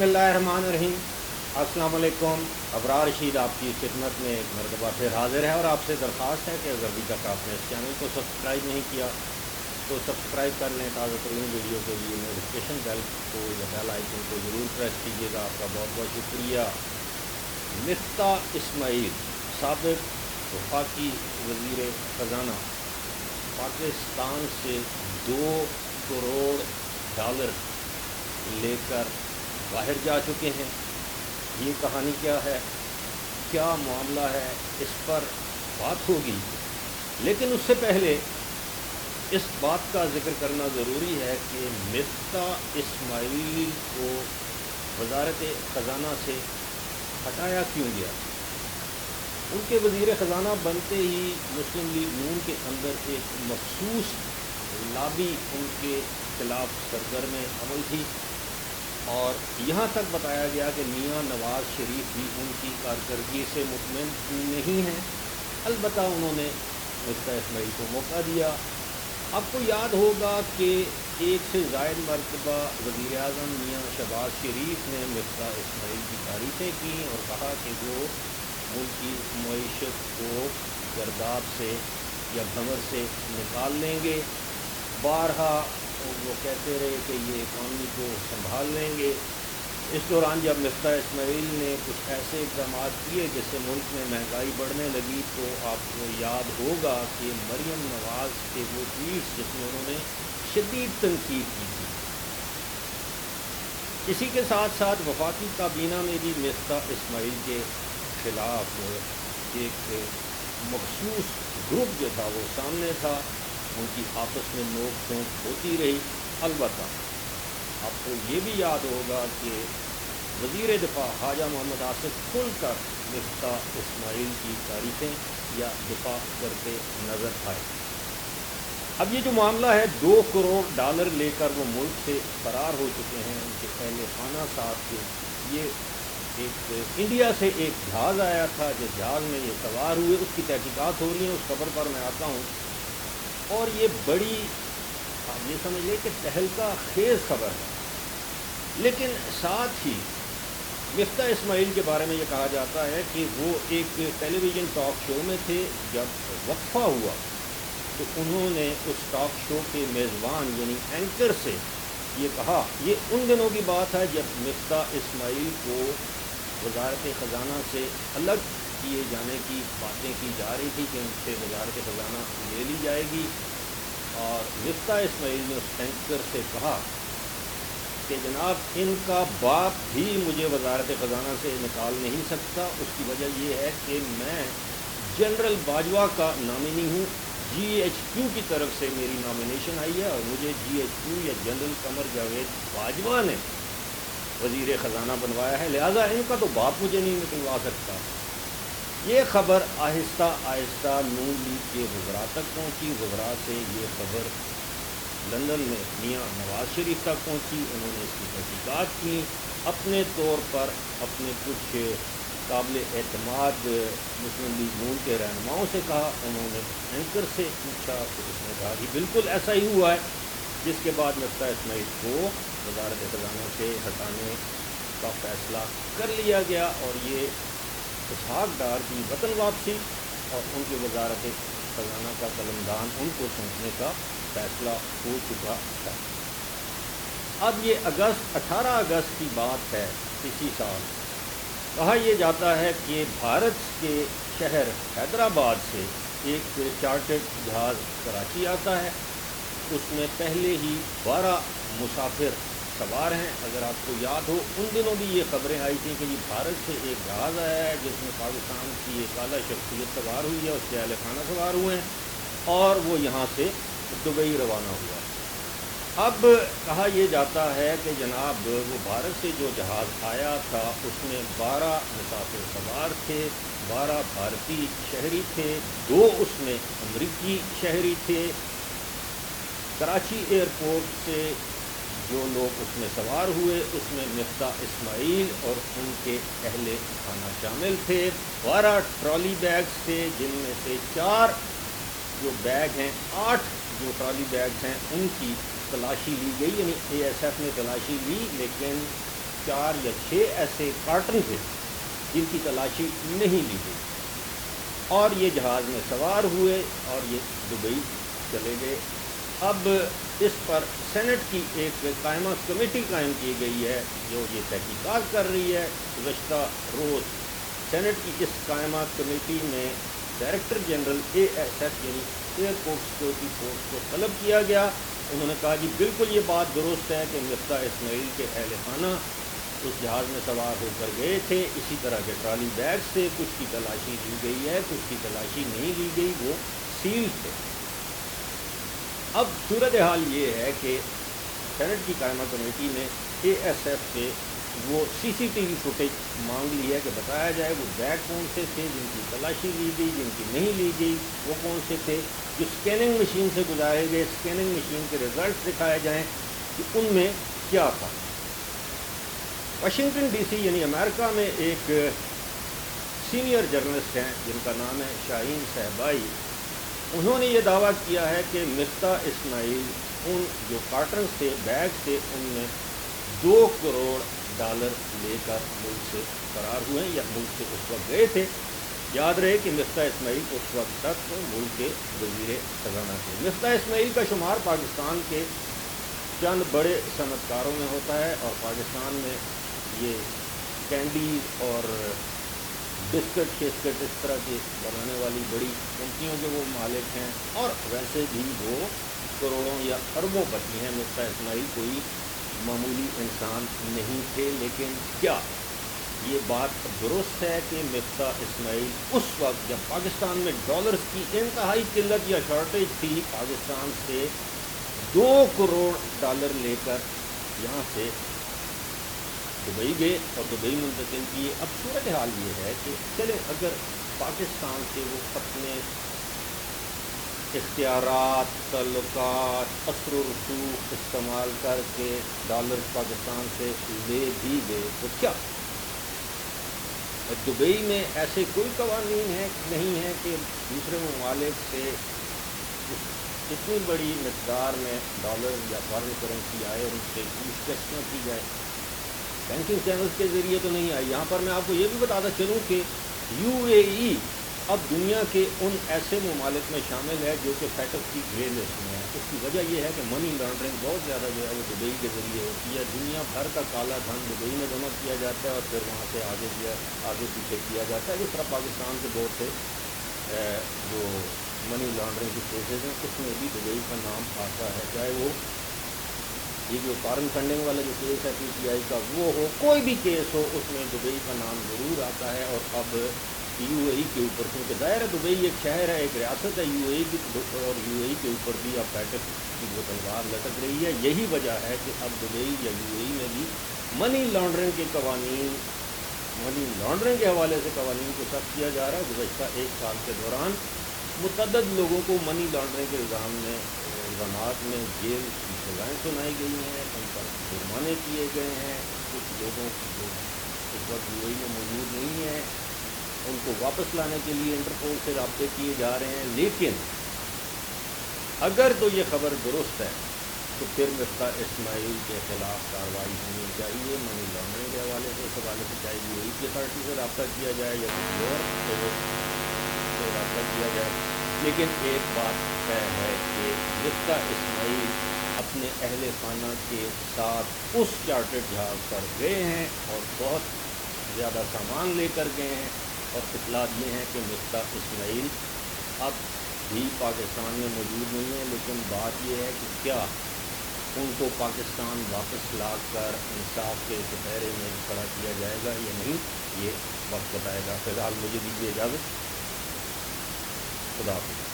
बिस्मिल्लाहिर्रहमानिर्रहीम। अस्सलाम वालेकुम। अबरार रशीद आपकी खिदमत में एक मरतबा फिर हाजिर है और आपसे दरख्वास्त है कि अगर अभी तक आपने इस चैनल को सब्सक्राइब नहीं किया तो सब्सक्राइब कर लें। ताज़ा तरीन वीडियो के लिए नोटिफिकेशन बेल को या बेल आइकन को ज़रूर प्रेस कीजिएगा। आपका बहुत बहुत शुक्रिया। मिफ्ताह इस्माइल साबिक़ वफाकी वज़ीर ख़जाना पाकिस्तान से $2 करोड़ लेकर बाहर जा चुके हैं। ये कहानी क्या है, क्या मामला है, इस पर बात होगी। लेकिन उससे पहले इस बात का जिक्र करना ज़रूरी है कि मिफ्ताह इस्माइल को वज़ारत ख़जाना से हटाया क्यों गया। उनके वज़ीर ख़जाना बनते ही मुस्लिम लीग नून के अंदर एक मखसूस लॉबी उनके खिलाफ सरगर्म अमल थी और यहाँ तक बताया गया कि मियाँ नवाज़ शरीफ भी उनकी कारकर्दगी से मुतमईन नहीं हैं। अलबत्ता उन्होंने मिफ्ताह इस्माइल को मौका दिया। आपको याद होगा कि एक से ज़ायद मरतबा वज़ीर आज़म मियाँ शहबाज शरीफ ने मिफ्ताह इस्माइल की तारीफ़ें की और कहा कि वो मुल्क की मईशत को गर्दाब से या भंवर से निकाल लेंगे। बारहा वो कहते रहे कि ये इकॉनमी को संभाल लेंगे। इस दौरान जब मिफ्ताह इस्माइल ने कुछ ऐसे इक़दाम किए जिससे मुल्क में महंगाई बढ़ने लगी तो आपको याद होगा कि मरियम नवाज़ के वो ट्वीट्स जिसमें उन्होंने शदीद तनकीद की थी। इसी के साथ साथ वफाकी काबीना में भी मिफ्ताह इस्माइल के ख़िलाफ़ एक मखसूस ग्रुप जो था वो सामने था। उनकी आपस में नोक झोंक होती रही। अलबत्ता आपको ये भी याद होगा कि वज़ीर दिफा ख्वाजा मोहम्मद आसिफ खुलकर मिफ्ताह इस्माइल की तारीफ़ें या दिफा करते नज़र आए। अब ये जो मामला है $2 करोड़ लेकर वो मुल्क से फ़रार हो चुके हैं। उनके अहल खाना साहब के ये एक इंडिया से एक जहाज़ आया था, जिस जहाज़ में ये सवार हुए उसकी तहकीकात हो रही हैं। उस खबर पर मैं आता हूँ और ये बड़ी आप ये समझ लें कि तहलका खेज़ खबर है। लेकिन साथ ही मिफ्ताह इस्माइल के बारे में ये कहा जाता है कि वो एक टेलीविज़न टॉक शो में थे। जब वक्फा हुआ तो उन्होंने उस टॉक शो के मेज़बान यानी एंकर से ये कहा, ये उन दिनों की बात है जब मिफ्ताह इस्माइल को वज़ारत ख़जाना से अलग किए जाने की बातें की जा रही थी कि उनसे वज़ारत ख़जाना ले ली जाएगी। और मिफ्ताह इस्माइल ने उस एंकर से कहा कि जनाब इनका बाप भी मुझे वज़ारत ख़जाना से निकाल नहीं सकता। उसकी वजह यह है कि मैं जनरल बाजवा का नामिनी हूँ। GHQ की तरफ से मेरी नॉमिनेशन आई है और मुझे GHQ या जनरल कमर जावेद बाजवा ने वज़ीर ख़जाना बनवाया है, लिहाजा इनका तो बाप मुझे नहीं निकलवा सकता। ये ख़बर आहिस्ता आहिस्ता नून लीग के वज़रा तक पहुँची। वज़रा से ये ख़बर लंदन में मियाँ नवाज़ शरीफ तक पहुँची। उन्होंने इसकी तहक़ीक़ात की। अपने तौर पर अपने कुछ काबिल एतमाद मुस्लिम लीग नून के रहनुमाओं से कहा। उन्होंने एंकर से पूछा तो उसने कहा कि बिल्कुल ऐसा ही हुआ है। जिसके बाद मिफ्ताह इस्माइल को वज़ारत ख़जाना से हटाने का फ़ैसला कर लिया गया और ये इसहाक़ डार की वतन वापसी और उनकी वज़ारत ख़जाना का कलमदान उनको सौंपने का फ़ैसला हो चुका है। अब ये 18 अगस्त की बात है। इसी साल कहा यह जाता है कि भारत के शहर हैदराबाद से एक चार्टर्ड जहाज़ कराची आता है। उसमें पहले ही 12 मुसाफिर सवार हैं। अगर आपको याद हो उन दिनों भी ये ख़बरें आई थी कि जी भारत से एक जहाज़ आया है जिसमें पाकिस्तान की एक आला शख्सियत सवार हुई है, उसके अहल खाना सवार हुए हैं और वो यहाँ से दुबई रवाना हुआ। अब कहा यह जाता है कि जनाब वो भारत से जो जहाज़ आया था उसमें 12 मुसाफिर सवार थे। 12 भारतीय शहरी थे, 2 उसमें अमरीकी शहरी थे। कराची एयरपोर्ट से जो लोग उसमें सवार हुए उसमें मिफ्ताह इस्माइल और उनके अहले खाना शामिल थे। 12 ट्रॉली बैग्स थे जिनमें से 4 जो बैग हैं, 8 जो ट्रॉली बैग्स हैं उनकी तलाशी ली गई, यानी ASF ने तलाशी ली, लेकिन 4 یا 6 ایسے کارٹن تھے جن کی تلاشی نہیں لی گئی، اور یہ جہاز میں سوار ہوئے اور یہ دبئی چلے گئے۔ اب اس پر سینٹ کی ایک قائمہ کمیٹی قائم کی گئی ہے جو یہ تحقیقات کر رہی ہے۔ گزشتہ روز سینٹ کی اس قائمہ کمیٹی میں ڈائریکٹر جنرل ASF یعنی ایئرپورٹ سیکورٹی فورس کو طلب کیا گیا۔ انہوں نے کہا جی بالکل یہ بات درست ہے کہ مفتاح اسماعیل کے اہل خانہ اس جہاز میں سوار ہو کر گئے تھے، اسی طرح کے ٹرالی بیگ سے کچھ کی تلاشی لی گئی ہے، کچھ کی تلاشی نہیں لی گئی، وہ سیل تھے۔ اب صورتحال یہ ہے کہ سینٹ کی قائمہ کمیٹی نے ASF سے وہ CCTV فوٹیج مانگ لی ہے کہ بتایا جائے وہ بیگ کون سے تھے جن کی تلاشی لی گئی، جن کی نہیں لی گئی وہ کون سے تھے، جو اسکیننگ مشین سے گزارے گئے اسکیننگ مشین کے ریزلٹس دکھائے جائیں کہ ان میں کیا تھا۔ واشنگٹن DC یعنی امریکہ میں ایک سینئر جرنلسٹ ہیں جن کا نام ہے شاہین صاحبائی، انہوں نے یہ دعویٰ کیا ہے کہ مفتاح اسماعیل ان جو کارٹنز تھے بیگ تھے ان میں $2 کروڑ لے کر ملک سے فرار ہوئے ہیں یا ملک سے اس وقت گئے تھے۔ یاد رہے کہ مفتاح اسماعیل اس وقت تک ملک کے وزیر خزانہ تھے۔ مفتاح اسماعیل کا شمار پاکستان کے چند بڑے صنعت کاروں میں ہوتا ہے، اور پاکستان میں یہ کینڈیز اور بسکٹ شسکٹ اس طرح کے بنانے والی بڑی کمپنیوں کے وہ مالک ہیں، اور ویسے بھی وہ کروڑوں یا اربوں پتی ہیں۔ مفتاح اسماعیل کوئی معمولی انسان نہیں تھے، لیکن کیا یہ بات درست ہے کہ مفتاح اسماعیل اس وقت جب پاکستان میں ڈالرز کی انتہائی قلت یا شارٹیج تھی، پاکستان سے $2 کروڑ لے کر یہاں سے دبئی گئے اور دبئی منتقل کیے؟ اب صورتحال یہ ہے کہ چلے اگر پاکستان سے وہ اپنے اختیارات، تعلقات، اثر و رسوخ استعمال کر کے ڈالر پاکستان سے لے بھی گئے تو کیا دبئی میں ایسے کوئی قوانین نہیں ہے کہ دوسرے ممالک سے اتنی بڑی مقدار میں ڈالر یا فارن کرنسی آئے اور اس سے پوچھ گچھ نہ کی جائے؟ بینکنگ چینلز کے ذریعے تو نہیں آئی۔ یہاں پر میں آپ کو یہ بھی بتاتا چلوں کہ UAE اب دنیا کے ان ایسے ممالک میں شامل ہے جو کہ فیٹس کی گرے لسٹ میں ہے۔ اس کی وجہ یہ ہے کہ منی لانڈرنگ بہت زیادہ جو ہے وہ دبئی کے ذریعے ہوتی ہے۔ دنیا بھر کا کالا دھن دبئی میں جمع کیا جاتا ہے اور پھر وہاں سے آگے پیچھے کیا جاتا ہے۔ جس طرح پاکستان کے بہت سے جو منی لانڈرنگ کے کیسز ہیں اس میں بھی دبئی کا نام آتا ہے، چاہے وہ یہ جو فارن فنڈنگ والا جو کیس ہے PTI کا وہ ہو، کوئی بھی کیس ہو، اس میں دبئی کا نام ضرور آتا ہے۔ اور اب UAE کے اوپر کیونکہ ظاہر ہے دبئی ایک شہر ہے، ایک ریاست ہے UAE کی، اور UAE کے اوپر بھی اب پیٹس کی وہ تلوار لٹک رہی ہے۔ یہی وجہ ہے کہ اب دبئی یا UAE میں بھی منی لانڈرنگ کے قوانین، منی لانڈرنگ کے حوالے سے قوانین کو سخت کیا جا رہا ہے۔ گزشتہ 1 سال کے دوران متعدد لوگوں کو منی لانڈرنگ کے الزامات میں جیل کی سزائیں سنائی گئی ہیں، ان پر جرمانے کیے گئے ہیں۔ کچھ لوگوں کی جو اس وقت UAE میں موجود نہیں ہیں ان کو واپس لانے کے لیے انٹرپول سے رابطے کیے جا رہے ہیں۔ لیکن اگر تو یہ خبر درست ہے تو پھر مفتاح اسماعیل کے خلاف کارروائی ہونی چاہیے منی لانڈرنگ کے حوالے سے۔ اس حوالے سے چاہے UAE کی اتھارٹی سے رابطہ کیا جائے یا کسی اور سے رابطہ کیا جائے، لیکن ایک بات طے ہے کہ مفتاح اسماعیل اپنے اہل خانہ کے ساتھ اس چارٹرڈ جہاز پر گئے ہیں اور بہت زیادہ سامان لے کر گئے ہیں، اور اطلاعات یہ ہیں کہ مفتاح اسماعیل اب بھی پاکستان میں موجود نہیں ہے۔ لیکن بات یہ ہے کہ کیا ان کو پاکستان واپس لا کر انصاف کے کٹہرے میں کھڑا کیا جائے گا یا نہیں، یہ وقت بتائے گا۔ فی الحال مجھے دیجیے اجازت، خدا حافظ۔